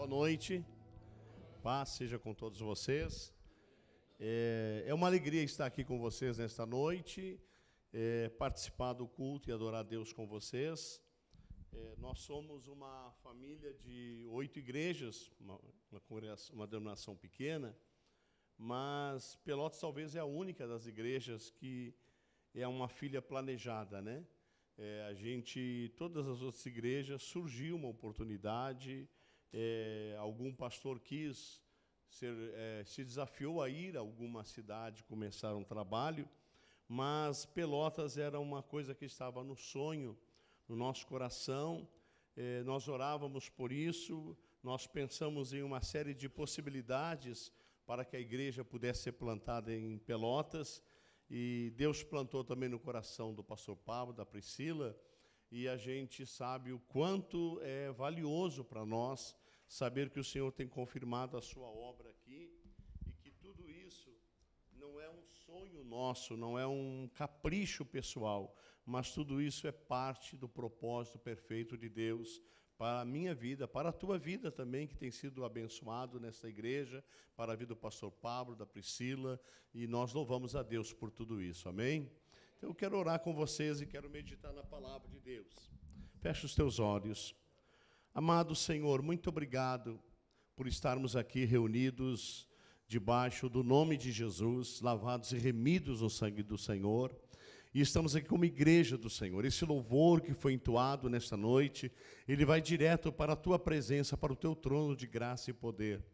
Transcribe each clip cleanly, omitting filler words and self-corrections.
Boa noite, paz seja com todos vocês. É uma alegria estar aqui com vocês nesta noite, participar do culto e adorar a Deus com vocês. Nós somos uma família de 8 igrejas, uma denominação pequena, mas Pelotas talvez é a única das igrejas que é uma filha planejada, né? Todas as outras igrejas, surgiu uma oportunidade, algum pastor se desafiou a ir a alguma cidade, começar um trabalho, mas Pelotas era uma coisa que estava no sonho, no nosso coração, nós orávamos por isso, nós pensamos em uma série de possibilidades para que a igreja pudesse ser plantada em Pelotas, e Deus plantou também no coração do pastor Pablo, da Priscila, e a gente sabe o quanto é valioso para nós saber que o Senhor tem confirmado a sua obra aqui, e que tudo isso não é um sonho nosso, não é um capricho pessoal, mas tudo isso é parte do propósito perfeito de Deus para a minha vida, para a tua vida também, que tem sido abençoado nesta igreja, para a vida do pastor Pablo, da Priscila, e nós louvamos a Deus por tudo isso, amém? Então eu quero orar com vocês e quero meditar na palavra de Deus. Fecha os teus olhos. Amado Senhor, muito obrigado por estarmos aqui reunidos debaixo do nome de Jesus, lavados e remidos no sangue do Senhor. E estamos aqui como igreja do Senhor. Esse louvor que foi entoado nesta noite, ele vai direto para a tua presença, para o teu trono de graça e poder.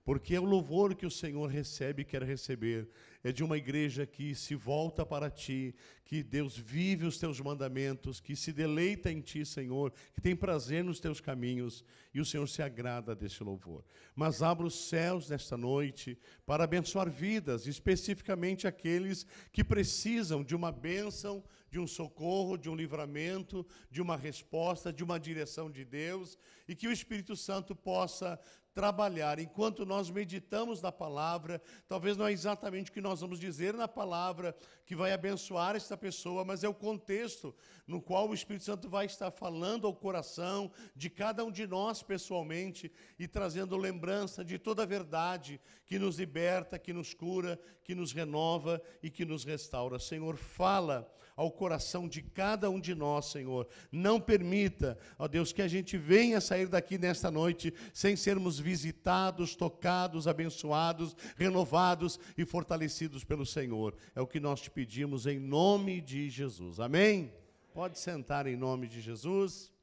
Porque é o louvor que o Senhor recebe e quer receber. É de uma igreja que se volta para ti, que Deus vive os teus mandamentos, que se deleita em ti, Senhor, que tem prazer nos teus caminhos, e o Senhor se agrada desse louvor. Mas abra os céus nesta noite para abençoar vidas, especificamente aqueles que precisam de uma bênção, de um socorro, de um livramento, de uma resposta, de uma direção de Deus, e que o Espírito Santo possa trabalhar. Enquanto nós meditamos na palavra, talvez não é exatamente o que nós vamos dizer na palavra que vai abençoar esta pessoa, mas é o contexto no qual o Espírito Santo vai estar falando ao coração de cada um de nós pessoalmente e trazendo lembrança de toda a verdade que nos liberta, que nos cura, que nos renova e que nos restaura. Senhor, fala ao coração de cada um de nós, Senhor. Não permita, ó Deus, que a gente venha sair daqui nesta noite sem sermos visitados, tocados, abençoados, renovados e fortalecidos pelo Senhor. É o que nós te pedimos em nome de Jesus. Amém? Pode sentar em nome de Jesus.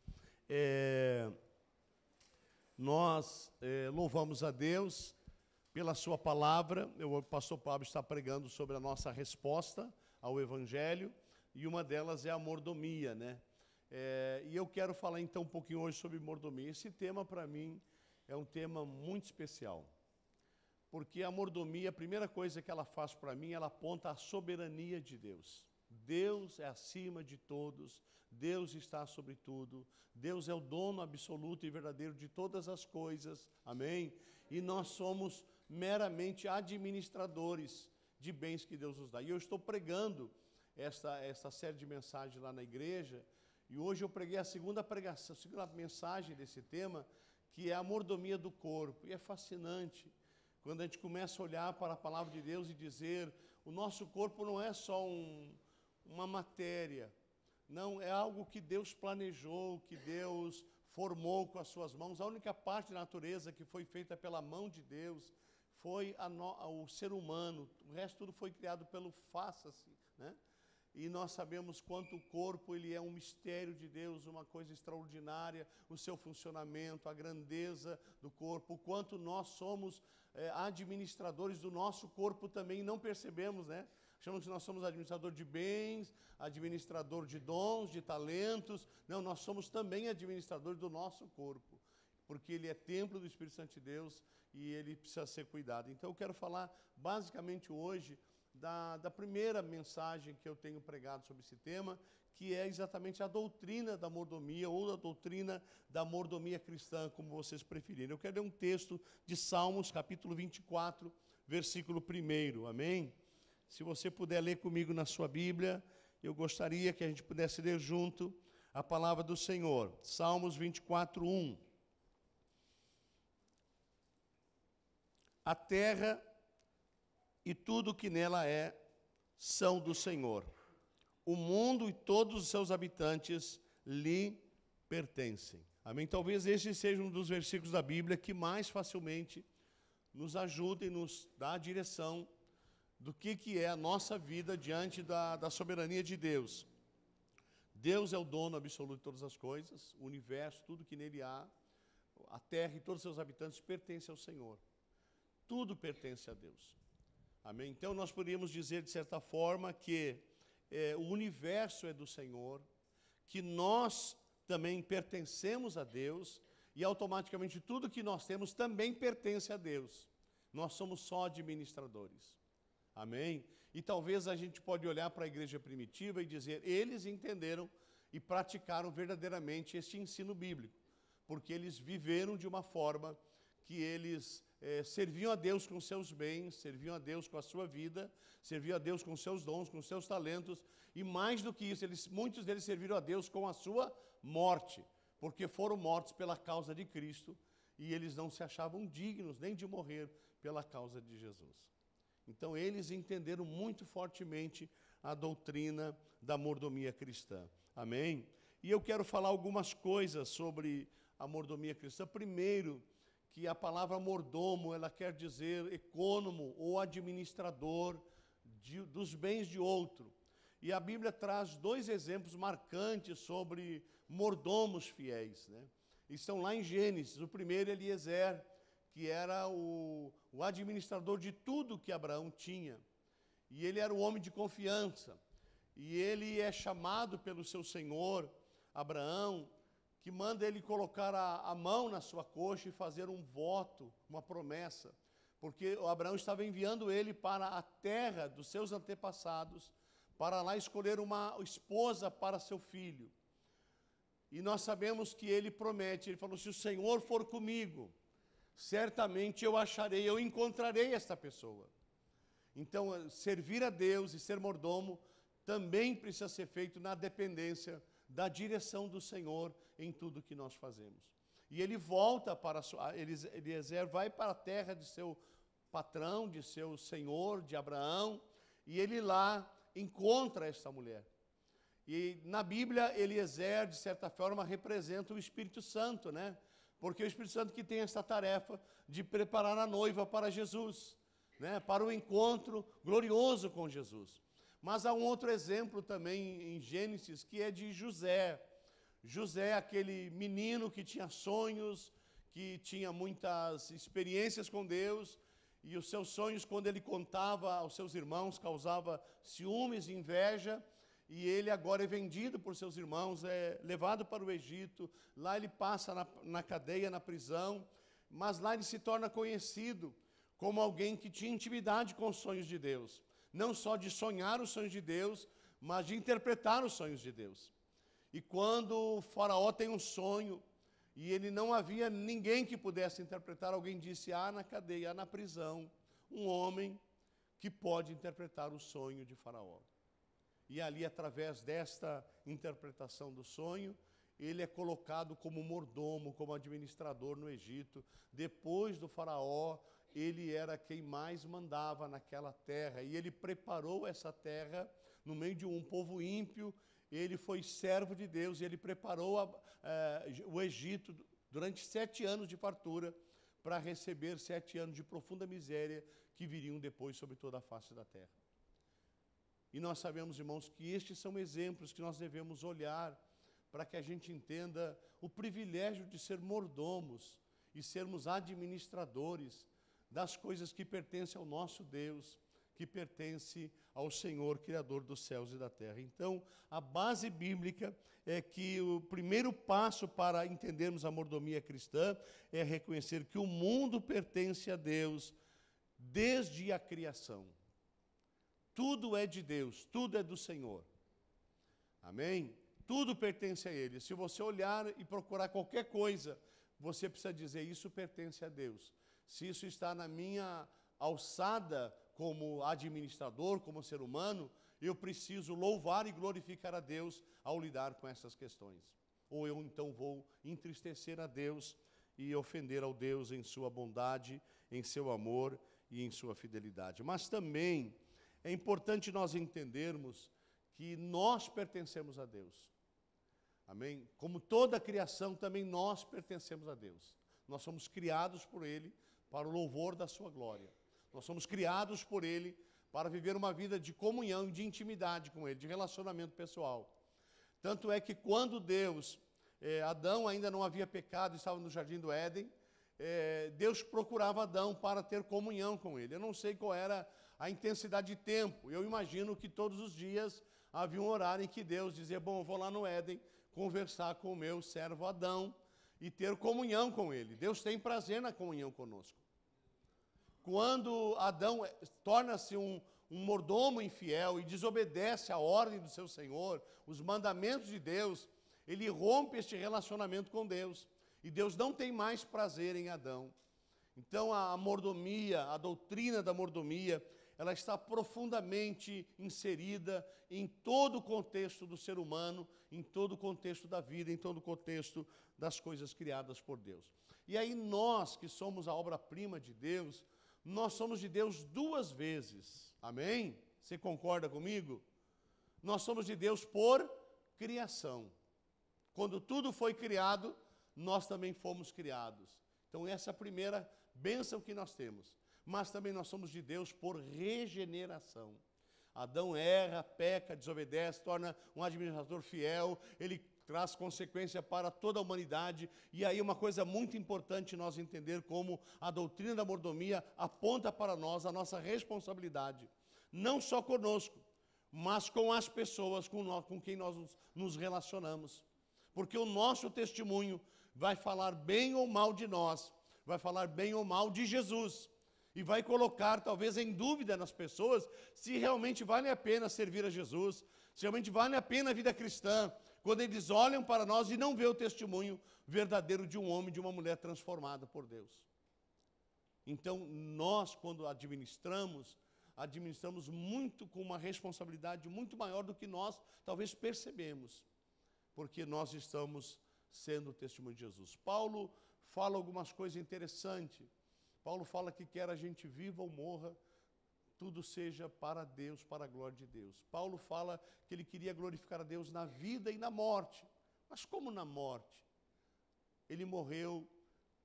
Nós louvamos a Deus pela sua palavra. O pastor Pablo está pregando sobre a nossa resposta ao Evangelho, e uma delas é a mordomia, né? E eu quero falar então um pouquinho hoje sobre mordomia. Esse tema para mim é um tema muito especial, porque a mordomia, a primeira coisa que ela faz para mim, ela aponta a soberania de Deus. Deus é acima de todos, Deus está sobre tudo, Deus é o dono absoluto e verdadeiro de todas as coisas, amém? E nós somos meramente administradores de bens que Deus nos dá. E eu estou pregando esta série de mensagens lá na igreja, e hoje eu preguei a segunda mensagem desse tema, que é a mordomia do corpo. E é fascinante quando a gente começa a olhar para a palavra de Deus e dizer: o nosso corpo não é só uma matéria, não, é algo que Deus planejou, que Deus formou com as suas mãos. A única parte da natureza que foi feita pela mão de Deus foi o ser humano. O resto tudo foi criado pelo faça-se, né? E nós sabemos quanto o corpo ele é um mistério de Deus, uma coisa extraordinária, o seu funcionamento, a grandeza do corpo, o quanto nós somos administradores do nosso corpo também, não percebemos, né? Achamos que nós somos administrador de bens, administrador de dons, de talentos. Não, nós somos também administradores do nosso corpo, porque ele é templo do Espírito Santo de Deus e ele precisa ser cuidado. Então eu quero falar basicamente hoje da primeira mensagem que eu tenho pregado sobre esse tema, que é exatamente a doutrina da mordomia, ou a doutrina da mordomia cristã, como vocês preferirem. Eu quero ler um texto de Salmos, capítulo 24, versículo 1, amém? Se você puder ler comigo na sua Bíblia, eu gostaria que a gente pudesse ler junto a palavra do Senhor. Salmos 24, 1. A terra e tudo que nela é são do Senhor. O mundo e todos os seus habitantes lhe pertencem. Amém? Talvez este seja um dos versículos da Bíblia que mais facilmente nos ajuda e nos dá a direção do que é a nossa vida diante da soberania de Deus. Deus é o dono absoluto de todas as coisas, o universo, tudo que nele há, a terra e todos os seus habitantes pertencem ao Senhor. Tudo pertence a Deus. Amém? Então nós poderíamos dizer, de certa forma, que o universo é do Senhor, que nós também pertencemos a Deus, e automaticamente tudo que nós temos também pertence a Deus. Nós somos só administradores. Amém? E talvez a gente pode olhar para a igreja primitiva e dizer, eles entenderam e praticaram verdadeiramente este ensino bíblico, porque eles viveram de uma forma que eles serviam a Deus com seus bens, serviam a Deus com a sua vida, serviam a Deus com seus dons, com seus talentos, e mais do que isso, muitos deles serviram a Deus com a sua morte, porque foram mortos pela causa de Cristo, e eles não se achavam dignos nem de morrer pela causa de Jesus. Então, eles entenderam muito fortemente a doutrina da mordomia cristã. Amém? E eu quero falar algumas coisas sobre a mordomia cristã. Primeiro, que a palavra mordomo, ela quer dizer ecônomo ou administrador dos bens de outro. E a Bíblia traz 2 exemplos marcantes sobre mordomos fiéis, né? E estão lá em Gênesis. O primeiro, Eliezer, que era o administrador de tudo que Abraão tinha. E ele era um homem de confiança. E ele é chamado pelo seu senhor, Abraão, que manda ele colocar a mão na sua coxa e fazer um voto, uma promessa. Porque Abraão estava enviando ele para a terra dos seus antepassados, para lá escolher uma esposa para seu filho. E nós sabemos que ele promete, ele falou, se o Senhor for comigo, certamente eu acharei, eu encontrarei esta pessoa. Então, servir a Deus e ser mordomo também precisa ser feito na dependência da direção do Senhor em tudo que nós fazemos. E ele volta para, Eliezer vai para a terra de seu patrão, de seu senhor, de Abraão, e ele lá encontra esta mulher. E na Bíblia, Eliezer, de certa forma, representa o Espírito Santo, né? Porque é o Espírito Santo que tem essa tarefa de preparar a noiva para Jesus, né? Para o encontro glorioso com Jesus. Mas há um outro exemplo também em Gênesis, que é de José. José, aquele menino que tinha sonhos, que tinha muitas experiências com Deus, e os seus sonhos, quando ele contava aos seus irmãos, causava ciúmes e inveja, e ele agora é vendido por seus irmãos, é levado para o Egito, lá ele passa na cadeia, na prisão, mas lá ele se torna conhecido como alguém que tinha intimidade com os sonhos de Deus. Não só de sonhar os sonhos de Deus, mas de interpretar os sonhos de Deus. E quando o faraó tem um sonho, e ele não havia ninguém que pudesse interpretar, alguém disse, há na cadeia, há na prisão, um homem que pode interpretar o sonho de faraó. E ali, através desta interpretação do sonho, ele é colocado como mordomo, como administrador no Egito. Depois do faraó, ele era quem mais mandava naquela terra. E ele preparou essa terra no meio de um povo ímpio. Ele foi servo de Deus e ele preparou o Egito durante 7 anos de fartura para receber 7 anos de profunda miséria que viriam depois sobre toda a face da terra. E nós sabemos, irmãos, que estes são exemplos que nós devemos olhar para que a gente entenda o privilégio de ser mordomos e sermos administradores das coisas que pertencem ao nosso Deus, que pertence ao Senhor, Criador dos céus e da terra. Então, a base bíblica é que o primeiro passo para entendermos a mordomia cristã é reconhecer que o mundo pertence a Deus desde a criação. Tudo é de Deus, tudo é do Senhor. Amém? Tudo pertence a Ele. Se você olhar e procurar qualquer coisa, você precisa dizer, isso pertence a Deus. Se isso está na minha alçada como administrador, como ser humano, eu preciso louvar e glorificar a Deus ao lidar com essas questões. Ou eu então vou entristecer a Deus e ofender ao Deus em sua bondade, em seu amor e em sua fidelidade. Mas também é importante nós entendermos que nós pertencemos a Deus. Amém? Como toda a criação, também nós pertencemos a Deus. Nós somos criados por Ele para o louvor da sua glória. Nós somos criados por Ele para viver uma vida de comunhão, de intimidade com Ele, de relacionamento pessoal. Tanto é que quando Adão ainda não havia pecado, estava no jardim do Éden, Deus procurava Adão para ter comunhão com ele. Eu não sei qual era a intensidade de tempo. Eu imagino que todos os dias havia um horário em que Deus dizia, bom, eu vou lá no Éden conversar com o meu servo Adão e ter comunhão com ele. Deus tem prazer na comunhão conosco. Quando Adão torna-se um mordomo infiel e desobedece a ordem do seu Senhor, os mandamentos de Deus, ele rompe este relacionamento com Deus. E Deus não tem mais prazer em Adão. Então a mordomia, a doutrina da mordomia, ela está profundamente inserida em todo o contexto do ser humano, em todo o contexto da vida, em todo o contexto das coisas criadas por Deus. E aí nós, que somos a obra-prima de Deus, nós somos de Deus duas vezes. Amém? Você concorda comigo? Nós somos de Deus por criação. Quando tudo foi criado, nós também fomos criados. Então essa é a primeira bênção que nós temos. Mas também nós somos de Deus por regeneração. Adão erra, peca, desobedece, torna um administrador fiel, ele traz consequência para toda a humanidade. E aí uma coisa muito importante nós entender como a doutrina da mordomia aponta para nós a nossa responsabilidade. Não só conosco, mas com as pessoas com quem nós nos relacionamos. Porque o nosso testemunho vai falar bem ou mal de nós, vai falar bem ou mal de Jesus. E vai colocar, talvez, em dúvida nas pessoas se realmente vale a pena servir a Jesus, se realmente vale a pena a vida cristã, quando eles olham para nós e não vê o testemunho verdadeiro de um homem, de uma mulher transformada por Deus. Então, nós, quando administramos muito com uma responsabilidade muito maior do que nós, talvez, percebemos, porque nós estamos sendo o testemunho de Jesus. Paulo fala algumas coisas interessantes. Paulo fala que quer a gente viva ou morra, tudo seja para Deus, para a glória de Deus. Paulo fala que ele queria glorificar a Deus na vida e na morte. Mas como na morte? Ele morreu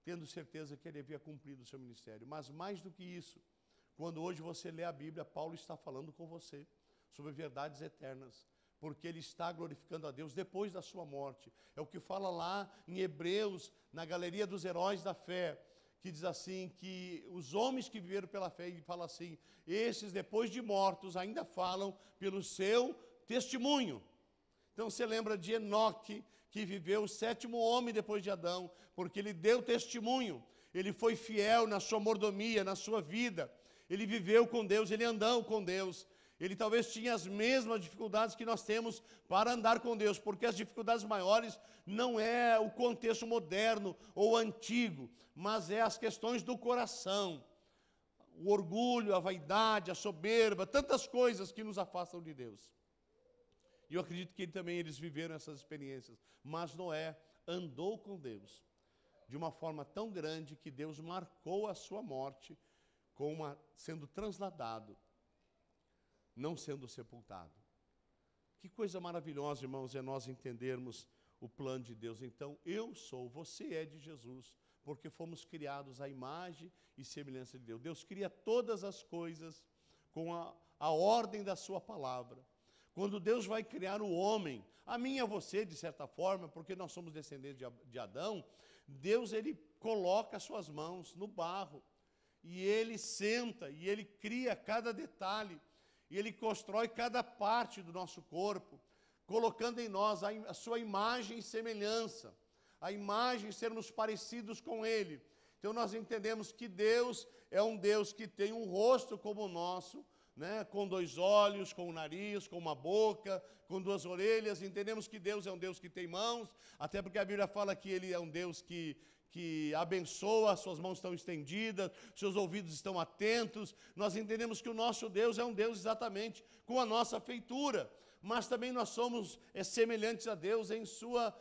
tendo certeza que ele havia cumprido o seu ministério. Mas mais do que isso, quando hoje você lê a Bíblia, Paulo está falando com você sobre verdades eternas, porque ele está glorificando a Deus depois da sua morte. É o que fala lá em Hebreus, na galeria dos heróis da fé, que diz assim, que os homens que viveram pela fé, ele fala assim, esses depois de mortos ainda falam pelo seu testemunho. Então você lembra de Enoque, que viveu o 7º homem depois de Adão, porque ele deu testemunho, ele foi fiel na sua mordomia, na sua vida, ele viveu com Deus, ele andou com Deus. Ele talvez tinha as mesmas dificuldades que nós temos para andar com Deus, porque as dificuldades maiores não é o contexto moderno ou antigo, mas é as questões do coração, o orgulho, a vaidade, a soberba, tantas coisas que nos afastam de Deus. E eu acredito que eles viveram essas experiências, mas Noé andou com Deus de uma forma tão grande que Deus marcou a sua morte sendo trasladado, não sendo sepultado. Que coisa maravilhosa, irmãos, é nós entendermos o plano de Deus. Então, você é de Jesus, porque fomos criados à imagem e semelhança de Deus. Deus cria todas as coisas com a ordem da sua palavra. Quando Deus vai criar o homem, a mim e a você, de certa forma, porque nós somos descendentes de Adão, Deus, ele coloca as suas mãos no barro, e ele senta, e ele cria cada detalhe, e ele constrói cada parte do nosso corpo, colocando em nós a sua imagem e semelhança, a imagem de sermos parecidos com ele. Então nós entendemos que Deus é um Deus que tem um rosto como o nosso, né? Com 2 olhos, com um nariz, com uma boca, com 2 orelhas. Entendemos que Deus é um Deus que tem mãos, até porque a Bíblia fala que ele é um Deus que abençoa, suas mãos estão estendidas, seus ouvidos estão atentos. Nós entendemos que o nosso Deus é um Deus exatamente com a nossa feitura, mas também nós somos semelhantes a Deus em sua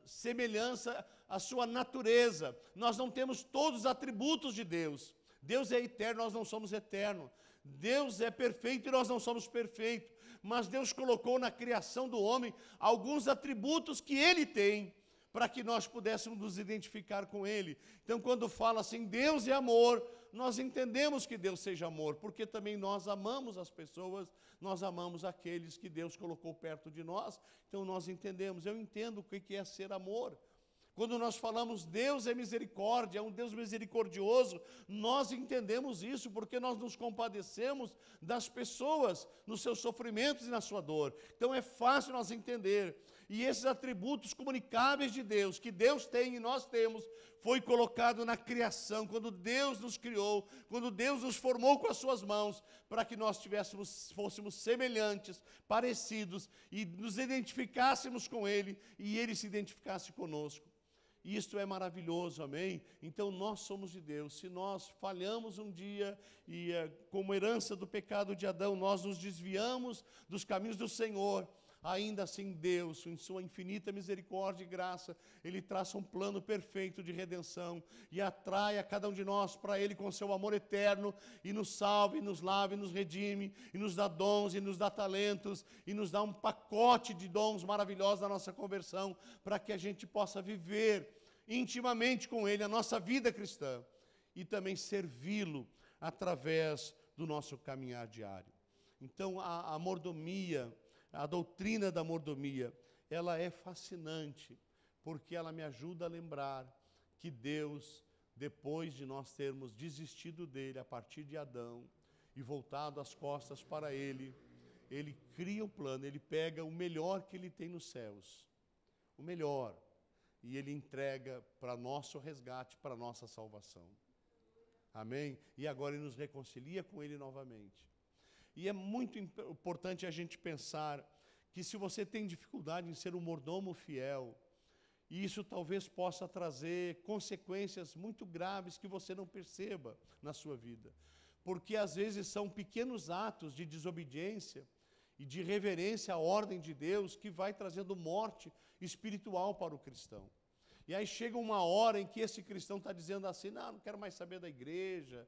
semelhança a sua natureza. Nós não temos todos os atributos de Deus. Deus é eterno, nós não somos eternos. Deus é perfeito e nós não somos perfeitos. Mas Deus colocou na criação do homem alguns atributos que Ele tem, para que nós pudéssemos nos identificar com Ele. Então, quando fala assim, Deus é amor, nós entendemos que Deus seja amor, porque também nós amamos as pessoas, nós amamos aqueles que Deus colocou perto de nós. Então, nós entendemos, eu entendo o que é ser amor. Quando nós falamos Deus é misericórdia, é um Deus misericordioso, nós entendemos isso porque nós nos compadecemos das pessoas nos seus sofrimentos e na sua dor. Então é fácil nós entender. E esses atributos comunicáveis de Deus, que Deus tem e nós temos, foi colocado na criação, quando Deus nos criou, quando Deus nos formou com as suas mãos, para que nós fôssemos semelhantes, parecidos, e nos identificássemos com Ele, e Ele se identificasse conosco. Isto é maravilhoso, amém? Então nós somos de Deus. Se nós falhamos um dia e como herança do pecado de Adão, nós nos desviamos dos caminhos do Senhor, ainda assim Deus, em sua infinita misericórdia e graça, Ele traça um plano perfeito de redenção e atrai a cada um de nós para Ele com seu amor eterno e nos salva, e nos lava, e nos redime, e nos dá dons, e nos dá talentos, e nos dá um pacote de dons maravilhosos da nossa conversão, para que a gente possa viver intimamente com Ele a nossa vida cristã e também servi-lo através do nosso caminhar diário. Então a mordomia, a doutrina da mordomia, ela é fascinante, porque ela me ajuda a lembrar que Deus, depois de nós termos desistido dele a partir de Adão e voltado as costas para Ele cria um plano, Ele pega o melhor que Ele tem nos céus, o melhor, e Ele entrega para nosso resgate, para nossa salvação. Amém? E agora Ele nos reconcilia com Ele novamente. E é muito importante a gente pensar que se você tem dificuldade em ser um mordomo fiel, isso talvez possa trazer consequências muito graves que você não perceba na sua vida. Porque às vezes são pequenos atos de desobediência e de reverência à ordem de Deus que vai trazendo morte espiritual para o cristão. E aí chega uma hora em que esse cristão está dizendo assim, não quero mais saber da igreja,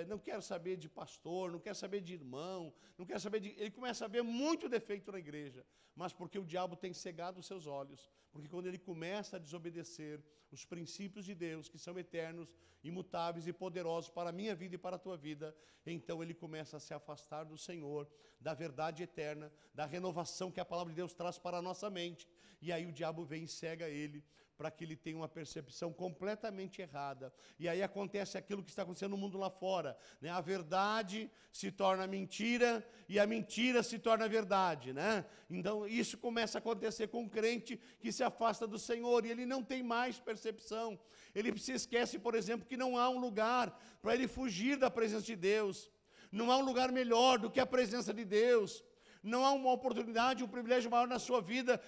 não quero saber de pastor, não quero saber de irmão, não quero saber de... Ele começa a ver muito defeito na igreja, mas porque o diabo tem cegado os seus olhos, porque quando ele começa a desobedecer os princípios de Deus, que são eternos, imutáveis e poderosos para a minha vida e para a tua vida, então ele começa a se afastar do Senhor, da verdade eterna, da renovação que a palavra de Deus traz para a nossa mente, e aí o diabo vem e cega ele, para que ele tenha uma percepção completamente errada. E aí acontece aquilo que está acontecendo no mundo lá fora, né? A verdade se torna mentira e a mentira se torna verdade, né? Então isso começa a acontecer com um crente que se afasta do Senhor e ele não tem mais percepção. Ele se esquece, por exemplo, que não há um lugar para ele fugir da presença de Deus. Não há um lugar melhor do que a presença de Deus. Não há uma oportunidade, um privilégio maior na sua vida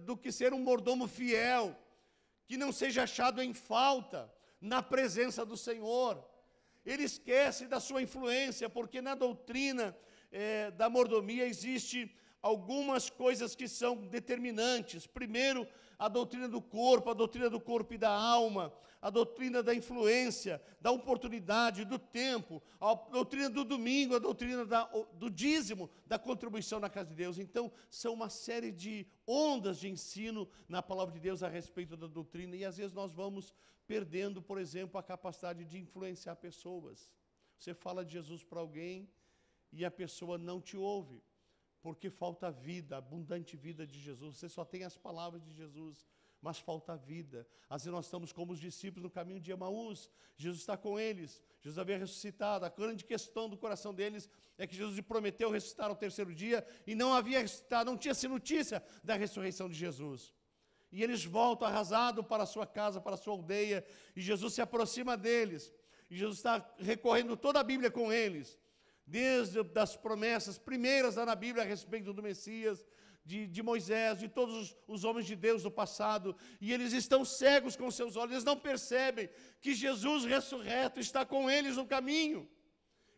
do que ser um mordomo fiel, que não seja achado em falta na presença do Senhor. Ele esquece da sua influência, porque na doutrina da mordomia existe algumas coisas que são determinantes. Primeiro, a doutrina do corpo e da alma, a doutrina da influência, da oportunidade, do tempo, a doutrina do domingo, a doutrina do dízimo, da contribuição na casa de Deus. Então, são uma série de ondas de ensino na palavra de Deus a respeito da doutrina, e às vezes nós vamos perdendo, por exemplo, a capacidade de influenciar pessoas. Você fala de Jesus para alguém e a pessoa não te ouve, porque falta vida, abundante vida de Jesus. Você só tem as palavras de Jesus, mas falta vida. Às vezes nós estamos como os discípulos no caminho de Emaús. Jesus está com eles. Jesus havia ressuscitado. A grande questão do coração deles é que Jesus prometeu ressuscitar ao terceiro dia e não havia ressuscitado, não tinha-se notícia da ressurreição de Jesus. E eles voltam arrasados para a sua casa, para a sua aldeia, e Jesus se aproxima deles. E Jesus está recorrendo toda a Bíblia com eles, desde as promessas primeiras lá na Bíblia a respeito do Messias, de Moisés, de todos os homens de Deus do passado, e eles estão cegos com seus olhos, eles não percebem que Jesus ressurreto está com eles no caminho,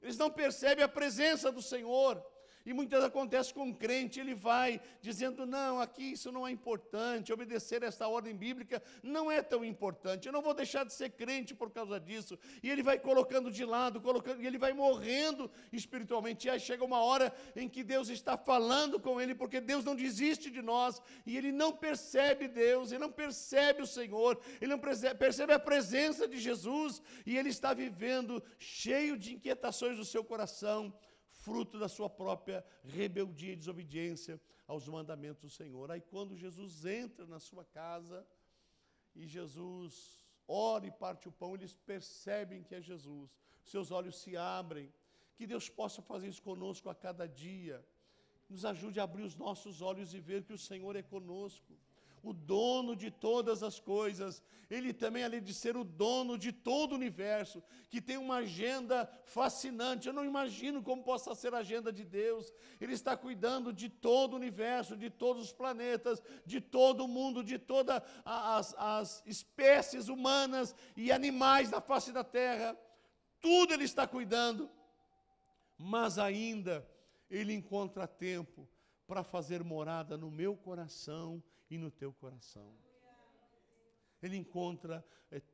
eles não percebem a presença do Senhor, E muitas vezes acontece com um crente, ele vai dizendo, não, aqui isso não é importante, obedecer esta ordem bíblica não é tão importante, eu não vou deixar de ser crente por causa disso. E ele vai colocando de lado, e ele vai morrendo espiritualmente. E aí chega uma hora em que Deus está falando com ele, porque Deus não desiste de nós, e ele não percebe Deus, ele não percebe o Senhor, ele não percebe a presença de Jesus, e ele está vivendo cheio de inquietações do seu coração, fruto da sua própria rebeldia e desobediência aos mandamentos do Senhor. Aí quando Jesus entra na sua casa, e Jesus ora e parte o pão, eles percebem que é Jesus, seus olhos se abrem. Que Deus possa fazer isso conosco a cada dia, nos ajude a abrir os nossos olhos e ver que o Senhor é conosco, o dono de todas as coisas. Ele também, além de ser o dono de todo o universo, que tem uma agenda fascinante. Eu não imagino como possa ser a agenda de Deus. Ele está cuidando de todo o universo, de todos os planetas, de todo o mundo, de todas as espécies humanas e animais da face da terra. Tudo Ele está cuidando, mas ainda Ele encontra tempo para fazer morada no meu coração e no teu coração. Ele encontra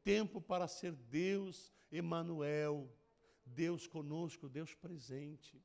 tempo para ser Deus Emanuel, Deus conosco, Deus presente.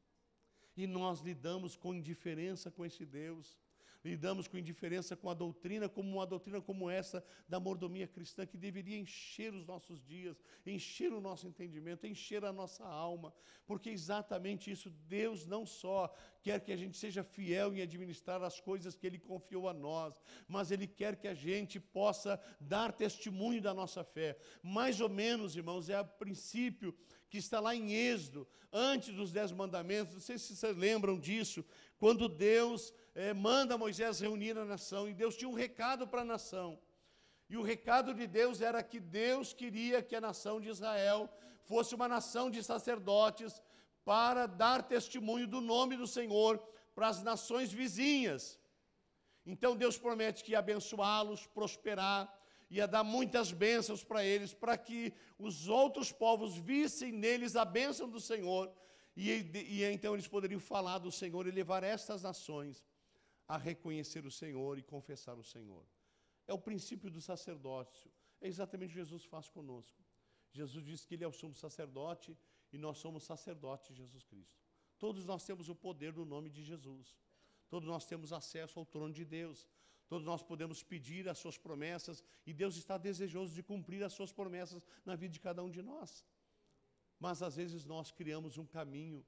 E nós lidamos com indiferença com esse Deus. Lidamos com indiferença com a doutrina, como uma doutrina como essa da mordomia cristã, que deveria encher os nossos dias, encher o nosso entendimento, encher a nossa alma, porque exatamente isso, Deus não só quer que a gente seja fiel em administrar as coisas que Ele confiou a nós, mas Ele quer que a gente possa dar testemunho da nossa fé. Mais ou menos, irmãos, é o princípio que está lá em Êxodo, antes dos 10 mandamentos. Não sei se vocês lembram disso, quando Deus manda Moisés reunir a nação, e Deus tinha um recado para a nação. E o recado de Deus era que Deus queria que a nação de Israel fosse uma nação de sacerdotes para dar testemunho do nome do Senhor para as nações vizinhas. Então Deus promete que ia abençoá-los, prosperar, ia dar muitas bênçãos para eles, para que os outros povos vissem neles a bênção do Senhor, e então eles poderiam falar do Senhor e levar estas nações a reconhecer o Senhor e confessar o Senhor. É o princípio do sacerdócio. É exatamente o que Jesus faz conosco. Jesus diz que Ele é o sumo sacerdote e nós somos sacerdotes de Jesus Cristo. Todos nós temos o poder do nome de Jesus. Todos nós temos acesso ao trono de Deus. Todos nós podemos pedir as suas promessas e Deus está desejoso de cumprir as suas promessas na vida de cada um de nós. Mas às vezes nós criamos um caminho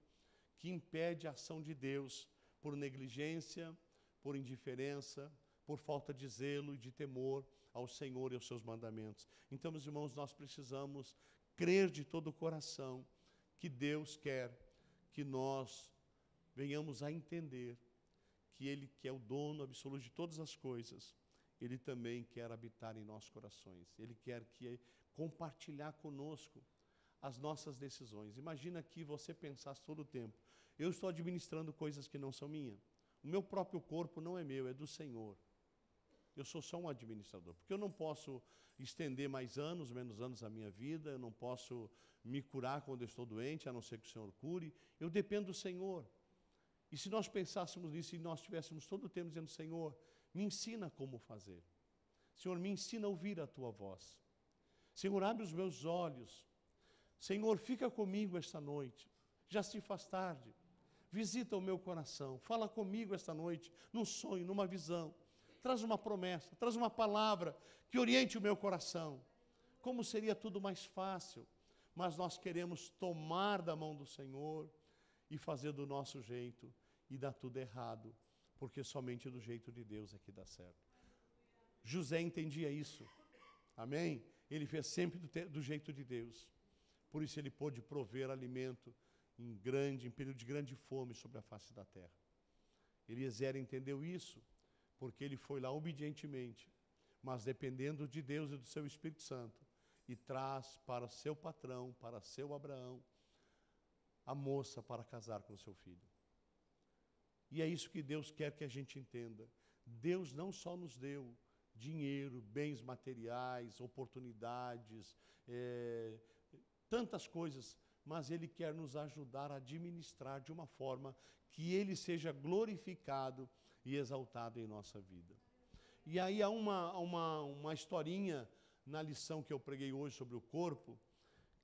que impede a ação de Deus por negligência, por indiferença, por falta de zelo e de temor ao Senhor e aos seus mandamentos. Então, meus irmãos, nós precisamos crer de todo o coração que Deus quer que nós venhamos a entender que Ele, que é o dono absoluto de todas as coisas, Ele também quer habitar em nossos corações. Ele quer compartilhar conosco as nossas decisões. Imagina que você pensasse todo o tempo, eu estou administrando coisas que não são minhas. O meu próprio corpo não é meu, é do Senhor. Eu sou só um administrador, porque eu não posso estender mais anos, menos anos da minha vida, eu não posso me curar quando eu estou doente, a não ser que o Senhor cure. Eu dependo do Senhor. E se nós pensássemos nisso e nós estivéssemos todo o tempo dizendo, Senhor, me ensina como fazer. Senhor, me ensina a ouvir a Tua voz. Senhor, abre os meus olhos. Senhor, fica comigo esta noite. Já se faz tarde. Visita o meu coração. Fala comigo esta noite, num sonho, numa visão. Traz uma promessa, traz uma palavra que oriente o meu coração. Como seria tudo mais fácil, mas nós queremos tomar da mão do Senhor e fazer do nosso jeito e dá tudo errado, porque somente do jeito de Deus é que dá certo. José entendia isso, amém? Ele fez sempre do jeito de Deus, por isso ele pôde prover alimento em período de grande fome sobre a face da terra. Eliezer entendeu isso, porque ele foi lá obedientemente, mas dependendo de Deus e do seu Espírito Santo, e traz para seu patrão, para seu Abraão, a moça para casar com o seu filho. E é isso que Deus quer que a gente entenda. Deus não só nos deu dinheiro, bens materiais, oportunidades, tantas coisas, mas Ele quer nos ajudar a administrar de uma forma que Ele seja glorificado e exaltado em nossa vida. E aí há uma historinha na lição que eu preguei hoje sobre o corpo,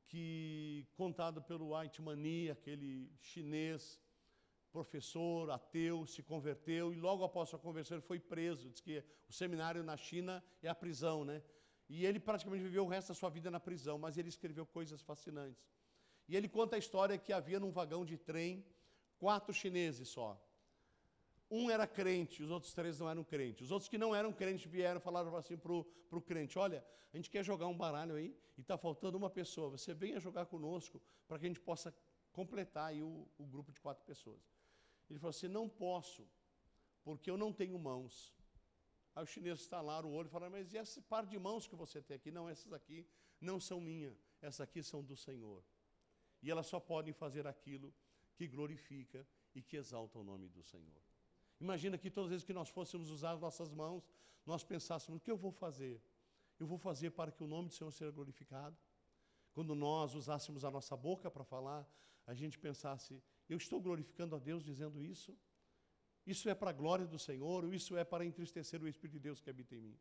que contado pelo White-Mani, aquele chinês, professor, ateu, se converteu, e logo após sua conversão ele foi preso. Diz que o seminário na China é a prisão, né? E ele praticamente viveu o resto da sua vida na prisão, mas ele escreveu coisas fascinantes. E ele conta a história que havia num vagão de trem 4 chineses só. Um era crente, os outros 3 não eram crentes. Os outros que não eram crentes vieram e falaram assim para o crente: olha, a gente quer jogar um baralho aí e está faltando uma pessoa. Você venha jogar conosco para que a gente possa completar aí o grupo de 4 pessoas. Ele falou assim: não posso, porque eu não tenho mãos. Aí os chineses estalaram o olho e falaram: mas e esse par de mãos que você tem aqui? Não, essas aqui não são minhas, essas aqui são do Senhor. E elas só podem fazer aquilo que glorifica e que exalta o nome do Senhor. Imagina que todas as vezes que nós fôssemos usar as nossas mãos, nós pensássemos: o que eu vou fazer? Eu vou fazer para que o nome do Senhor seja glorificado. Quando nós usássemos a nossa boca para falar, a gente pensasse: eu estou glorificando a Deus dizendo isso? Isso é para a glória do Senhor, ou isso é para entristecer o Espírito de Deus que habita em mim?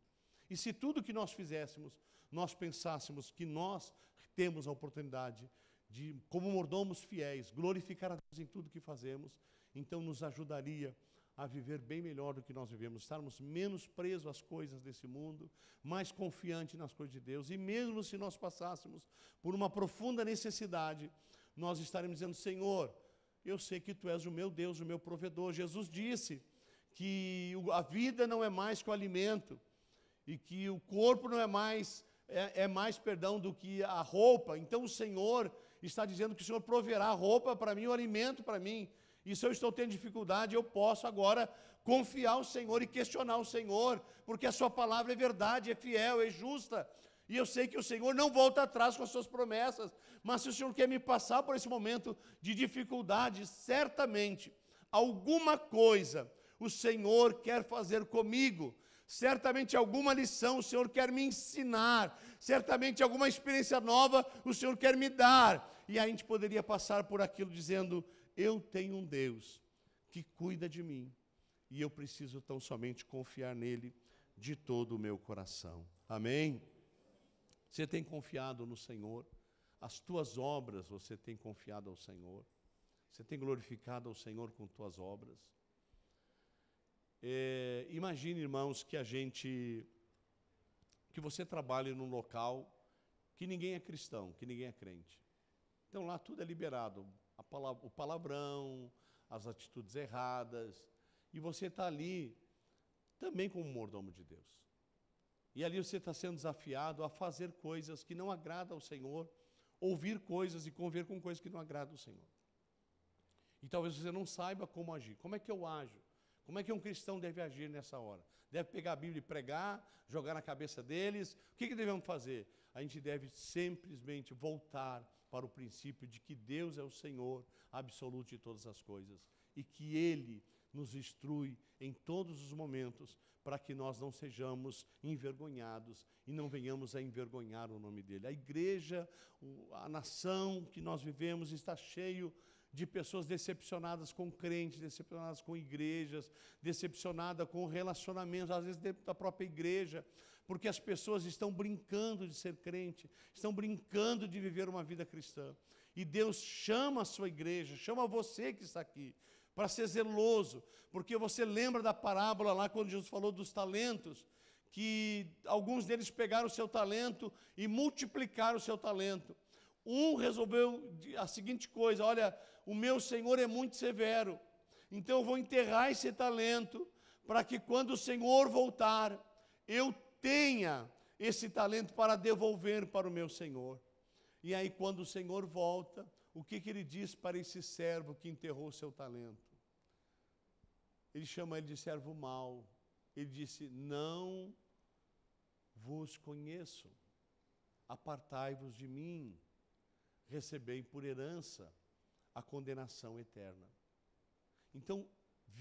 E se tudo que nós fizéssemos, nós pensássemos que nós temos a oportunidade de, como mordomos fiéis, glorificar a Deus em tudo que fazemos, então nos ajudaria a viver bem melhor do que nós vivemos, estarmos menos presos às coisas desse mundo, mais confiantes nas coisas de Deus. E mesmo se nós passássemos por uma profunda necessidade, nós estaremos dizendo: Senhor, eu sei que Tu és o meu Deus, o meu provedor. Jesus disse que a vida não é mais que o alimento, e que o corpo não é mais, perdão, do que a roupa. Então o Senhor está dizendo que o Senhor proverá roupa para mim, o alimento para mim. E se eu estou tendo dificuldade, eu posso agora confiar no Senhor e questionar o Senhor, porque a sua palavra é verdade, é fiel, é justa. E eu sei que o Senhor não volta atrás com as suas promessas, mas se o Senhor quer me passar por esse momento de dificuldade, certamente alguma coisa o Senhor quer fazer comigo, certamente alguma lição o Senhor quer me ensinar, certamente alguma experiência nova o Senhor quer me dar. E a gente poderia passar por aquilo dizendo: eu tenho um Deus que cuida de mim, e eu preciso tão somente confiar nele de todo o meu coração. Amém? Você tem confiado no Senhor? As tuas obras você tem confiado ao Senhor? Você tem glorificado ao Senhor com tuas obras? Imagine, irmãos, que você trabalhe num local que ninguém é cristão, que ninguém é crente. Então lá tudo é liberado, o palavrão, as atitudes erradas, e você está ali também como mordomo de Deus. E ali você está sendo desafiado a fazer coisas que não agradam ao Senhor, ouvir coisas e conviver com coisas que não agradam ao Senhor. E talvez você não saiba como agir. Como é que eu ajo? Como é que um cristão deve agir nessa hora? Deve pegar a Bíblia e pregar, jogar na cabeça deles? O que devemos fazer? A gente deve simplesmente voltar para o princípio de que Deus é o Senhor absoluto de todas as coisas e que Ele nos instrui em todos os momentos para que nós não sejamos envergonhados e não venhamos a envergonhar o nome dEle. A igreja, a nação que nós vivemos está cheio de pessoas decepcionadas com crentes, decepcionadas com igrejas, decepcionadas com relacionamentos, às vezes dentro da própria igreja, porque as pessoas estão brincando de ser crente, estão brincando de viver uma vida cristã. E Deus chama a sua igreja, chama você que está aqui, para ser zeloso, porque você lembra da parábola lá, quando Jesus falou dos talentos, que alguns deles pegaram o seu talento e multiplicaram o seu talento. Um resolveu a seguinte coisa: olha, o meu Senhor é muito severo, então eu vou enterrar esse talento, para que quando o Senhor voltar, eu tenha esse talento para devolver para o meu Senhor. E aí quando o Senhor volta, o que Ele diz para esse servo que enterrou o seu talento? Ele chama ele de servo mau. Ele disse: não vos conheço, apartai-vos de mim, recebei por herança a condenação eterna. Então,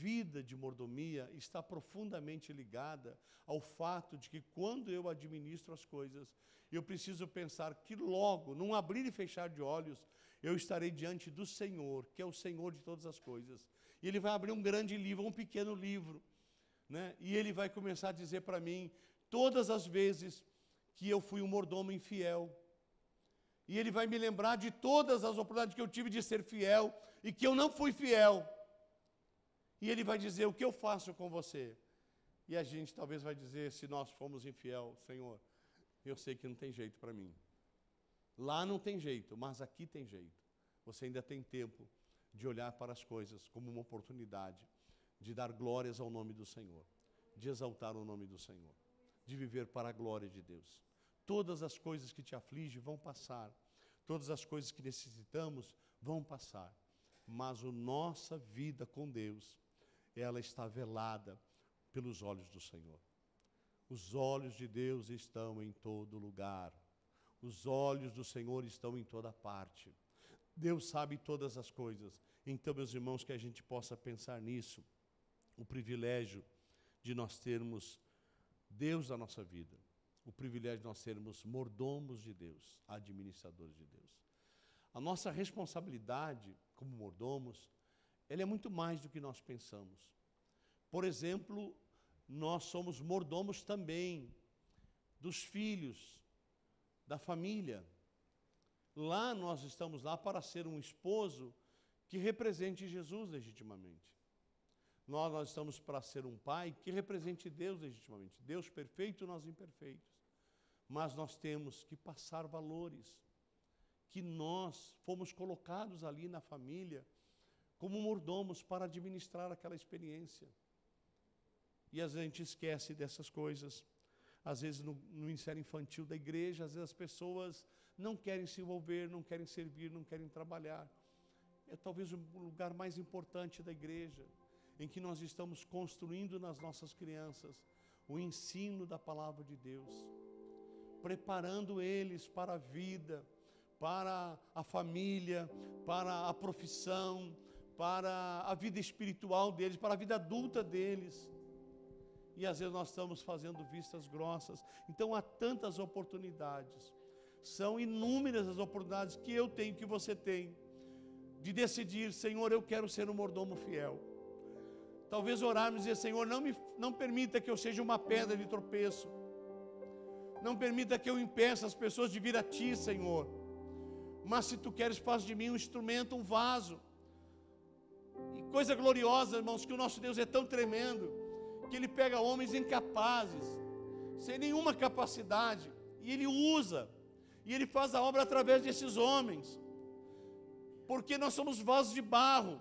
vida de mordomia está profundamente ligada ao fato de que quando eu administro as coisas, eu preciso pensar que logo, num abrir e fechar de olhos, eu estarei diante do Senhor, que é o Senhor de todas as coisas. E Ele vai abrir um grande livro, um pequeno livro, né? E Ele vai começar a dizer para mim todas as vezes que eu fui um mordomo infiel. E Ele vai me lembrar de todas as oportunidades que eu tive de ser fiel e que eu não fui fiel. E Ele vai dizer, o que eu faço com você? E a gente talvez vai dizer, se nós fomos infiel, Senhor, eu sei que não tem jeito para mim. Lá não tem jeito, mas aqui tem jeito. Você ainda tem tempo de olhar para as coisas como uma oportunidade de dar glórias ao nome do Senhor, de exaltar o nome do Senhor, de viver para a glória de Deus. Todas as coisas que te afligem vão passar, todas as coisas que necessitamos vão passar, mas a nossa vida com Deus, ela está velada pelos olhos do Senhor. Os olhos de Deus estão em todo lugar. Os olhos do Senhor estão em toda parte. Deus sabe todas as coisas. Então, meus irmãos, que a gente possa pensar nisso. O privilégio de nós termos Deus na nossa vida. O privilégio de nós sermos mordomos de Deus, administradores de Deus. A nossa responsabilidade como mordomos, ela é muito mais do que nós pensamos. Por exemplo, nós somos mordomos também dos filhos, da família. Lá nós estamos lá para ser um esposo que represente Jesus legitimamente. Nós estamos para ser um pai que represente Deus legitimamente. Deus perfeito, nós imperfeitos. Mas nós temos que passar valores, que nós fomos colocados ali na família como mordomos para administrar aquela experiência. E às vezes a gente esquece dessas coisas. Às vezes no ministério infantil da igreja, às vezes as pessoas não querem se envolver, não querem servir, não querem trabalhar. É talvez o lugar mais importante da igreja, em que nós estamos construindo nas nossas crianças o ensino da palavra de Deus, preparando eles para a vida, para a família, para a profissão, para a vida espiritual deles, para a vida adulta deles. E às vezes nós estamos fazendo vistas grossas. Então há tantas oportunidades. São inúmeras as oportunidades que eu tenho, que você tem, de decidir, Senhor, eu quero ser um mordomo fiel. Talvez orarmos e dizer, Senhor, não permita que eu seja uma pedra de tropeço. Não permita que eu impeça as pessoas de vir a Ti, Senhor. Mas se Tu queres, faz de mim um instrumento, um vaso. E coisa gloriosa, irmãos, que o nosso Deus é tão tremendo, que Ele pega homens incapazes, sem nenhuma capacidade, e Ele usa, e Ele faz a obra através desses homens, porque nós somos vasos de barro,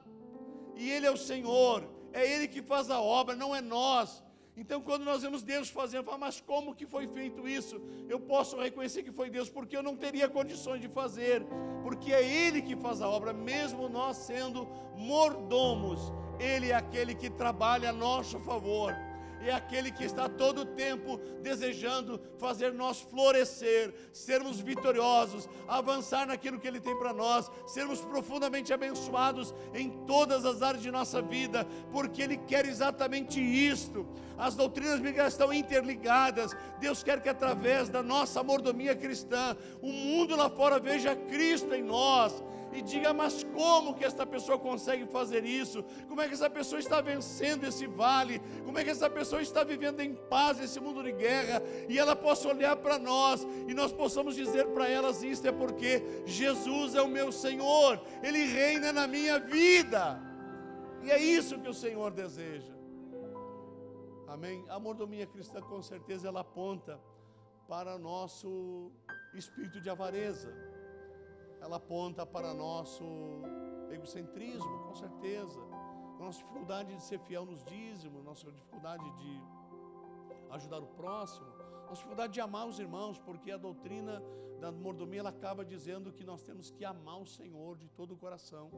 e Ele é o Senhor, é Ele que faz a obra, não é nós. Então quando nós vemos Deus fazendo, mas como que foi feito isso? Eu posso reconhecer que foi Deus, porque eu não teria condições de fazer, porque é Ele que faz a obra, mesmo nós sendo mordomos. Ele é aquele que trabalha a nosso favor, é aquele que está todo o tempo desejando fazer nós florescer, sermos vitoriosos, avançar naquilo que Ele tem para nós, sermos profundamente abençoados em todas as áreas de nossa vida, porque Ele quer exatamente isto. As doutrinas bíblicas estão interligadas. Deus quer que através da nossa mordomia cristã, o mundo lá fora veja Cristo em nós, e diga, mas como que esta pessoa consegue fazer isso? Como é que essa pessoa está vencendo esse vale? Como é que essa pessoa está vivendo em paz nesse mundo de guerra? E ela possa olhar para nós, e nós possamos dizer para elas, isto é porque Jesus é o meu Senhor, Ele reina na minha vida. E é isso que o Senhor deseja. Amém? A mordomia cristã, com certeza, ela aponta para o nosso espírito de avareza. Ela aponta para nosso egocentrismo, com certeza. Nossa dificuldade de ser fiel nos dízimos, nossa dificuldade de ajudar o próximo, nossa dificuldade de amar os irmãos, porque a doutrina da mordomia, ela acaba dizendo que nós temos que amar o Senhor de todo o coração,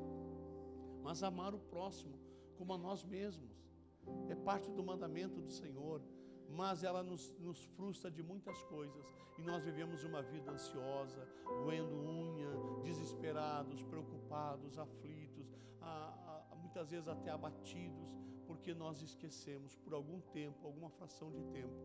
mas amar o próximo como a nós mesmos. É parte do mandamento do Senhor, mas ela nos frustra de muitas coisas, e nós vivemos uma vida ansiosa, roendo unha, desesperados, preocupados, aflitos, muitas vezes até abatidos, porque nós esquecemos por algum tempo, alguma fração de tempo,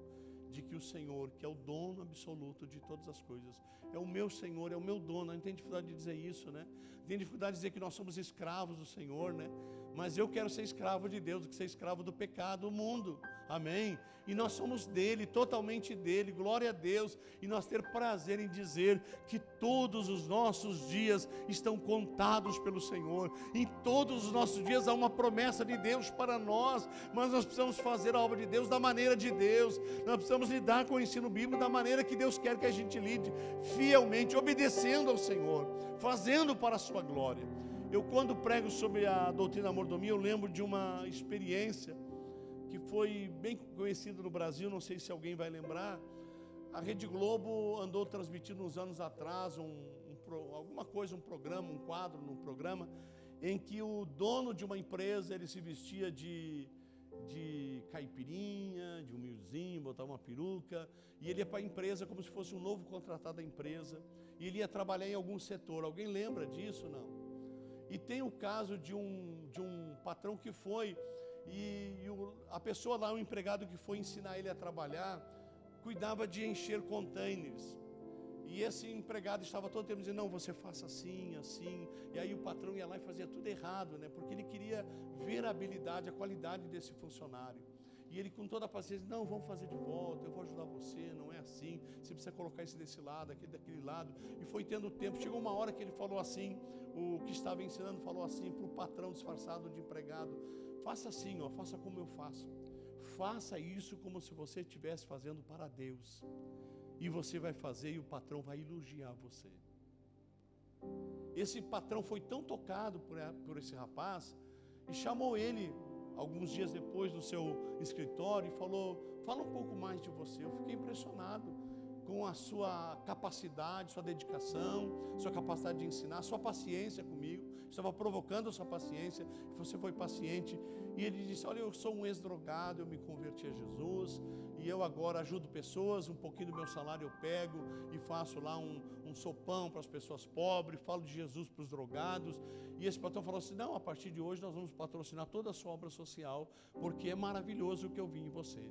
de que o Senhor, que é o dono absoluto de todas as coisas, é o meu Senhor, é o meu dono. Não tem dificuldade de dizer isso, né? Tem dificuldade de dizer que nós somos escravos do Senhor, né? Mas eu quero ser escravo de Deus, do que ser escravo do pecado, do mundo. Amém? E nós somos dele, totalmente dele, glória a Deus. E nós ter prazer em dizer que todos os nossos dias estão contados pelo Senhor. Em todos os nossos dias há uma promessa de Deus para nós, mas nós precisamos fazer a obra de Deus da maneira de Deus. Nós precisamos lidar com o ensino bíblico da maneira que Deus quer que a gente lide, fielmente, obedecendo ao Senhor, fazendo para a sua glória. Eu, quando prego sobre a doutrina da mordomia, eu lembro de uma experiência que foi bem conhecida no Brasil, não sei se alguém vai lembrar. A Rede Globo andou transmitindo uns anos atrás alguma coisa, um programa, um quadro num programa, em que o dono de uma empresa, ele se vestia de caipirinha, de humildezinho, botava uma peruca, e ele ia para a empresa como se fosse um novo contratado da empresa, e ele ia trabalhar em algum setor. Alguém lembra disso? Não. E tem o caso de um patrão que foi, a pessoa lá, o empregado que foi ensinar ele a trabalhar, cuidava de encher containers. E esse empregado estava todo tempo dizendo, não, você faça assim, assim. E aí o patrão ia lá e fazia tudo errado, né? Porque ele queria ver a habilidade, a qualidade desse funcionário. E ele, com toda a paciência, não, vamos fazer de volta, eu vou ajudar você, não é assim, você precisa colocar esse desse lado, aquele daquele lado. E foi tendo tempo, chegou uma hora que ele falou assim, o que estava ensinando falou assim para o patrão disfarçado de empregado, faça assim, ó, faça como eu faço. Faça isso como se você estivesse fazendo para Deus. E você vai fazer e o patrão vai elogiar você. Esse patrão foi tão tocado por esse rapaz e chamou ele alguns dias depois do seu escritório e falou, fala um pouco mais de você. Eu fiquei impressionado com a sua capacidade, sua dedicação, sua capacidade de ensinar, sua paciência comigo. Estava provocando a sua paciência, você foi paciente. E ele disse, olha, eu sou um ex-drogado, eu me converti a Jesus, e eu agora ajudo pessoas, um pouquinho do meu salário eu pego e faço lá um sopão para as pessoas pobres, falo de Jesus para os drogados. E esse patrão falou assim, não, a partir de hoje nós vamos patrocinar toda a sua obra social, porque é maravilhoso o que eu vi em você.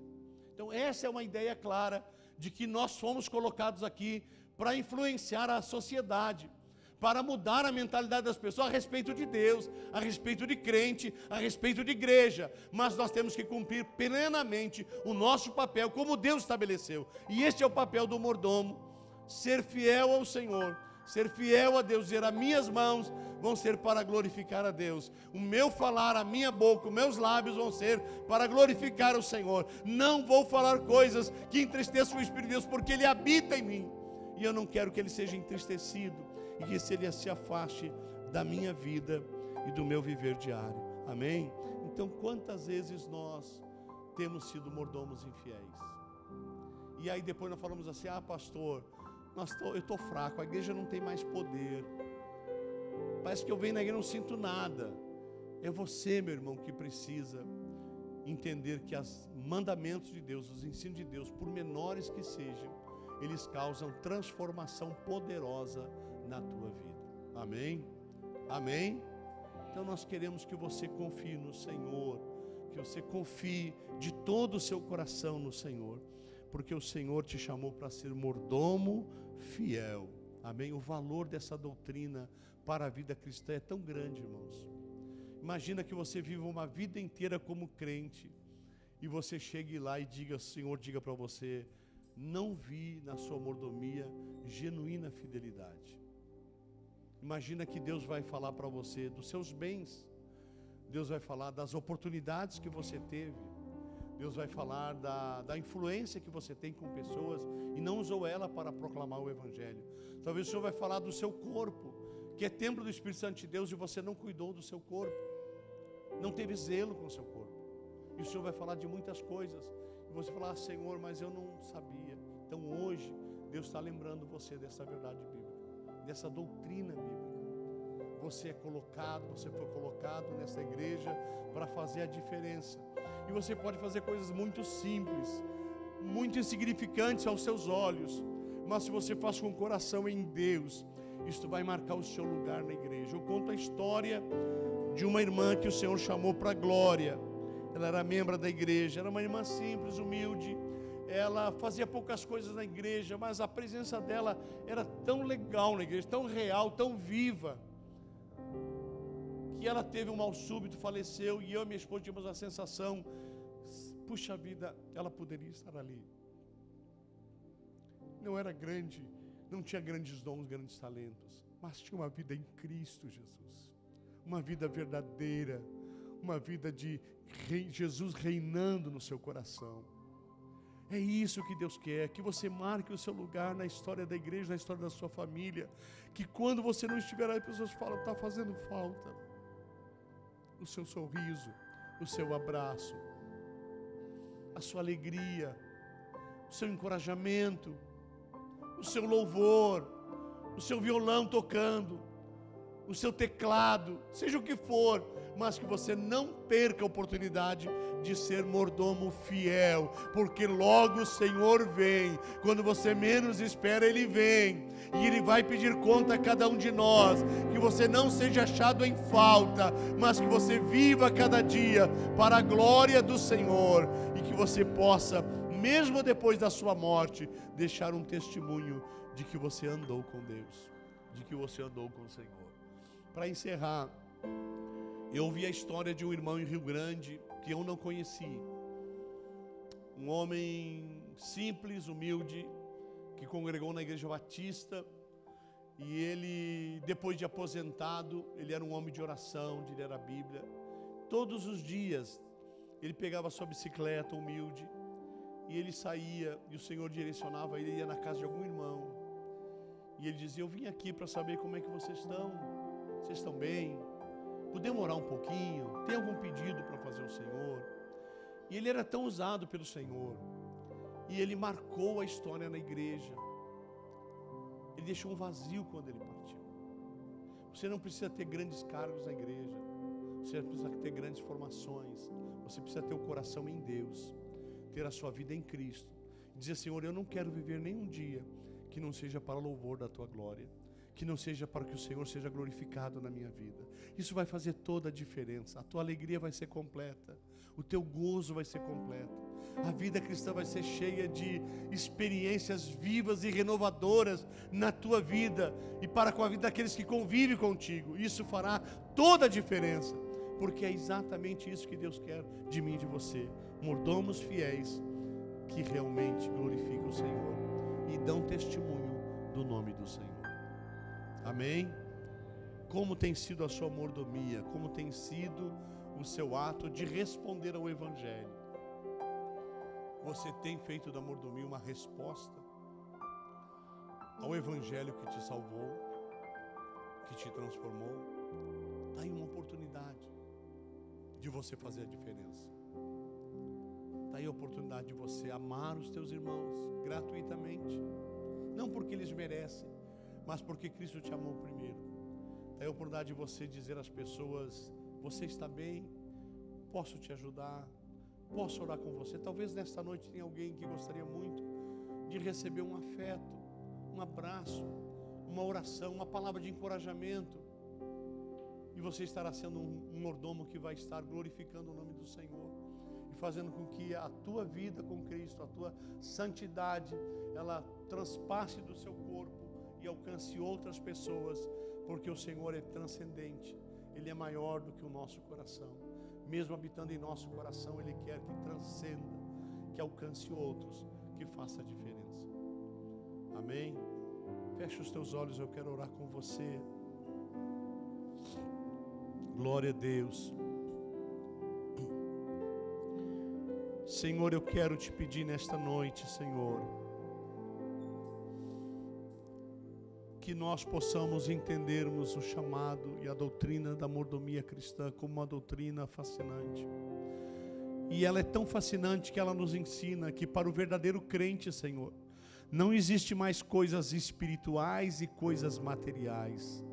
Então essa é uma ideia clara de que nós fomos colocados aqui para influenciar a sociedade, para mudar a mentalidade das pessoas a respeito de Deus, a respeito de crente, a respeito de igreja. Mas nós temos que cumprir plenamente o nosso papel, como Deus estabeleceu. E este é o papel do mordomo, ser fiel ao Senhor, ser fiel a Deus, dizer, as minhas mãos vão ser para glorificar a Deus, o meu falar, a minha boca, os meus lábios vão ser para glorificar o Senhor. Não vou falar coisas que entristeçam o Espírito de Deus, porque Ele habita em mim, e eu não quero que Ele seja entristecido, e que Ele se afaste da minha vida e do meu viver diário. Amém? Então, quantas vezes nós temos sido mordomos infiéis? E aí depois nós falamos assim, pastor, eu estou fraco, a igreja não tem mais poder, parece que eu venho na igreja e não sinto nada. É você, meu irmão, que precisa entender que os mandamentos de Deus, os ensinos de Deus, por menores que sejam, eles causam transformação poderosa na tua vida. Amém? Amém? Então nós queremos que você confie no Senhor, que você confie de todo o seu coração no Senhor, porque o Senhor te chamou para ser mordomo fiel. Amém? O valor dessa doutrina para a vida cristã é tão grande, irmãos. Imagina que você viva uma vida inteira como crente e você chegue lá e diga, o Senhor diga para você, não vi na sua mordomia genuína fidelidade. Imagina que Deus vai falar para você dos seus bens, Deus vai falar das oportunidades que você teve, Deus vai falar da influência que você tem com pessoas e não usou ela para proclamar o Evangelho. Talvez o Senhor vai falar do seu corpo, que é templo do Espírito Santo de Deus, e você não cuidou do seu corpo, não teve zelo com o seu corpo. E o Senhor vai falar de muitas coisas, e você falar, Senhor, mas eu não sabia. Então hoje, Deus está lembrando você dessa verdade bíblica, dessa doutrina bíblica. Você foi colocado nessa igreja para fazer a diferença. E você pode fazer coisas muito simples, muito insignificantes aos seus olhos, mas se você faz com o coração em Deus, isto vai marcar o seu lugar na igreja. Eu conto a história de uma irmã que o Senhor chamou para a glória. ela era membro da igreja, era uma irmã simples, humilde. Ela fazia poucas coisas na igreja, mas a presença dela era tão legal na igreja, tão real, tão viva, que ela teve um mal súbito, faleceu, e eu e minha esposa tivemos a sensação, puxa vida, ela poderia estar ali. Não era grande, não tinha grandes dons, grandes talentos, mas tinha uma vida em Cristo Jesus, uma vida verdadeira, uma vida de Jesus reinando no seu coração. É isso que Deus quer, que você marque o seu lugar na história da igreja, na história da sua família, que quando você não estiver aí, as pessoas falam, está fazendo falta o seu sorriso, o seu abraço, a sua alegria, o seu encorajamento, o seu louvor, o seu violão tocando, o seu teclado, seja o que for, mas que você não perca a oportunidade de ser mordomo fiel, porque logo o Senhor vem, quando você menos espera Ele vem, e Ele vai pedir conta a cada um de nós, que você não seja achado em falta, mas que você viva cada dia para a glória do Senhor, e que você possa, mesmo depois da sua morte, deixar um testemunho de que você andou com Deus, de que você andou com o Senhor. Para encerrar, eu ouvi a história de um irmão em Rio Grande que eu não conheci, um homem simples, humilde, que congregou na igreja batista, e ele, depois de aposentado, ele era um homem de oração, de ler a Bíblia. Todos os dias ele pegava sua bicicleta humilde e ele saía, e o Senhor direcionava ele, ia na casa de algum irmão, e ele dizia, eu vim aqui para saber como é que vocês estão bem? Podemos orar um pouquinho? Tem algum pedido para fazer ao Senhor? E ele era tão usado pelo Senhor, e ele marcou a história na igreja. Ele deixou um vazio quando ele partiu. Você não precisa ter grandes cargos na igreja, você precisa ter grandes formações, você precisa ter o coração em Deus, ter a sua vida em Cristo, dizer, Senhor, eu não quero viver nenhum dia que não seja para o louvor da Tua glória, que não seja para que o Senhor seja glorificado na minha vida. Isso vai fazer toda a diferença. A tua alegria vai ser completa, o teu gozo vai ser completo, a vida cristã vai ser cheia de experiências vivas e renovadoras na tua vida e para com a vida daqueles que convivem contigo. Isso fará toda a diferença, porque é exatamente isso que Deus quer de mim e de você, mordomos fiéis que realmente glorificam o Senhor e dão testemunho do nome do Senhor. Amém? Como tem sido a sua mordomia? Como tem sido o seu ato de responder ao Evangelho? Você tem feito da mordomia uma resposta ao Evangelho que te salvou, que te transformou? Está aí uma oportunidade de você fazer a diferença. Está aí a oportunidade de você amar os teus irmãos gratuitamente, não porque eles merecem, mas porque Cristo te amou primeiro. Está aí a oportunidade de você dizer às pessoas, você está bem? Posso te ajudar? Posso orar com você? Talvez nesta noite tenha alguém que gostaria muito de receber um afeto, um abraço, uma oração, uma palavra de encorajamento, e você estará sendo um mordomo que vai estar glorificando o nome do Senhor e fazendo com que a tua vida com Cristo, a tua santidade, ela transpasse do seu corpo e alcance outras pessoas, porque o Senhor é transcendente, Ele é maior do que o nosso coração. Mesmo habitando em nosso coração, Ele quer que transcenda, que alcance outros, que faça a diferença. Amém? Feche os teus olhos, eu quero orar com você. Glória a Deus. Senhor, eu quero te pedir nesta noite, Senhor, que nós possamos entendermos o chamado e a doutrina da mordomia cristã como uma doutrina fascinante. E ela é tão fascinante que ela nos ensina que para o verdadeiro crente, Senhor, não existe mais coisas espirituais e coisas materiais.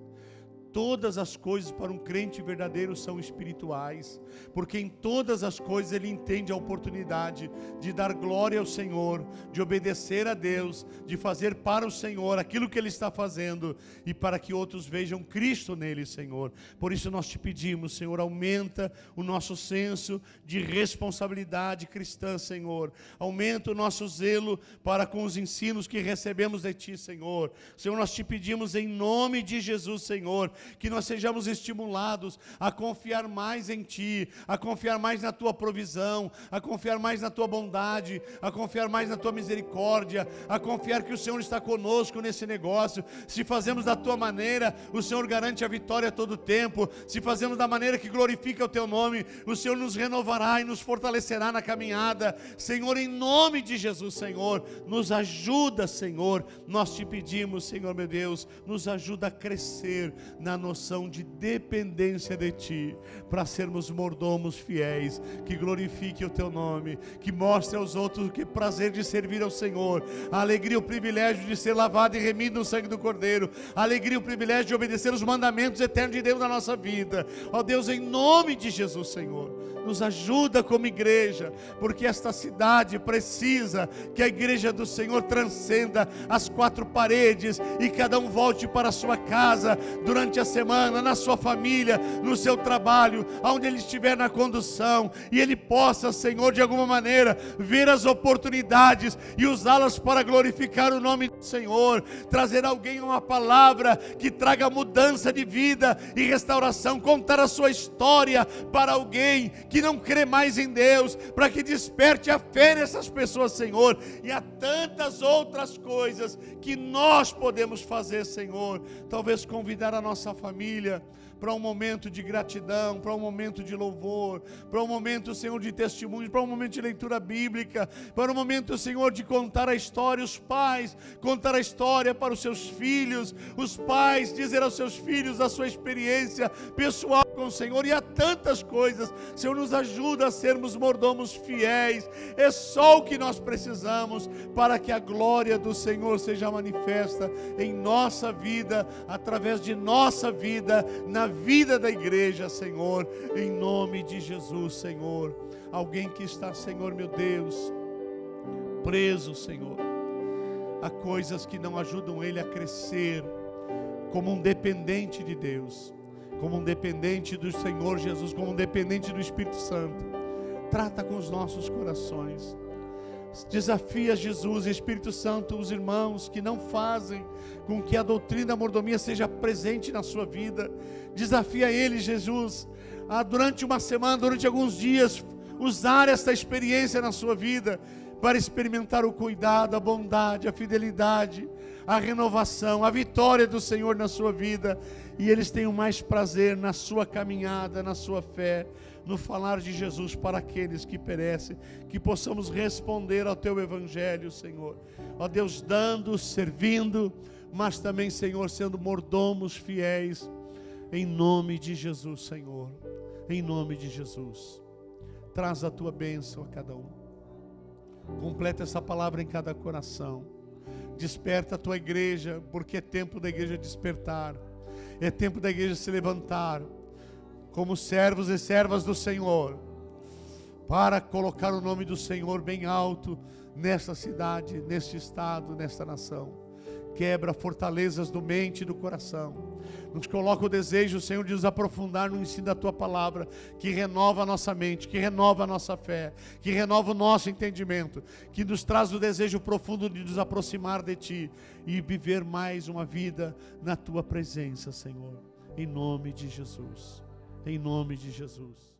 todas as coisas para um crente verdadeiro são espirituais, porque em todas as coisas ele entende a oportunidade de dar glória ao Senhor, de obedecer a Deus, de fazer para o Senhor aquilo que ele está fazendo e para que outros vejam Cristo nele, Senhor. Por isso nós te pedimos, Senhor, aumenta o nosso senso de responsabilidade cristã, Senhor. Aumenta o nosso zelo para com os ensinos que recebemos de Ti, Senhor. Senhor, nós te pedimos em nome de Jesus, Senhor, que nós sejamos estimulados a confiar mais em Ti, a confiar mais na Tua provisão, a confiar mais na Tua bondade, a confiar mais na Tua misericórdia, a confiar que o Senhor está conosco nesse negócio. Se fazemos da Tua maneira, o Senhor garante a vitória a todo tempo. Se fazemos da maneira que glorifica o Teu nome, o Senhor nos renovará e nos fortalecerá na caminhada. Senhor, em nome de Jesus, Senhor, nos ajuda, Senhor. Nós te pedimos, Senhor meu Deus, nos ajuda a crescer na noção de dependência de Ti, para sermos mordomos fiéis, que glorifique o Teu nome, que mostre aos outros o que prazer de servir ao Senhor, a alegria e o privilégio de ser lavado e remido no sangue do Cordeiro, a alegria e o privilégio de obedecer os mandamentos eternos de Deus na nossa vida. Ó Deus, em nome de Jesus, Senhor, nos ajuda como igreja, porque esta cidade precisa que a igreja do Senhor transcenda as quatro paredes e cada um volte para a sua casa durante a semana, na sua família, no seu trabalho, aonde ele estiver na condução, e ele possa, Senhor, de alguma maneira, ver as oportunidades e usá-las para glorificar o nome do Senhor, trazer alguém uma palavra que traga mudança de vida e restauração, contar a sua história para alguém que não crê mais em Deus, para que desperte a fé nessas pessoas, Senhor. E há tantas outras coisas que nós podemos fazer, Senhor. Talvez convidar a nossa família para um momento de gratidão, para um momento de louvor, para um momento, Senhor, de testemunho, para um momento de leitura bíblica, para um momento, Senhor, de contar a história, os pais contar a história para os seus filhos, os pais dizer aos seus filhos a sua experiência pessoal com o Senhor. E há tantas coisas. Senhor, nos ajuda a sermos mordomos fiéis. É só o que nós precisamos para que a glória do Senhor seja manifesta em nossa vida, através de nossa vida, na vida da igreja, Senhor, em nome de Jesus, Senhor. Alguém que está, Senhor meu Deus, preso, Senhor, a coisas que não ajudam ele a crescer como um dependente de Deus, como um dependente do Senhor Jesus, como um dependente do Espírito Santo. Trata com os nossos corações. Desafia Jesus e Espírito Santo os irmãos que não fazem com que a doutrina da mordomia seja presente na sua vida. Desafia eles, Jesus, a durante uma semana, durante alguns dias, usar esta experiência na sua vida para experimentar o cuidado, a bondade, a fidelidade, a renovação, a vitória do Senhor na sua vida. E eles tenham mais prazer na sua caminhada, na sua fé, no falar de Jesus para aqueles que perecem, que possamos responder ao Teu Evangelho, Senhor. Ó Deus, dando, servindo, mas também, Senhor, sendo mordomos fiéis, em nome de Jesus, Senhor, em nome de Jesus. Traz a Tua bênção a cada um. Completa essa palavra em cada coração. Desperta a Tua igreja, porque é tempo da igreja despertar, é tempo da igreja se levantar como servos e servas do Senhor, para colocar o nome do Senhor bem alto nesta cidade, neste estado, nesta nação. Quebra fortalezas do mente e do coração. Nos coloca o desejo, Senhor, de nos aprofundar no ensino da Tua palavra, que renova a nossa mente, que renova a nossa fé, que renova o nosso entendimento, que nos traz o desejo profundo de nos aproximar de Ti e viver mais uma vida na Tua presença, Senhor. Em nome de Jesus. Em nome de Jesus.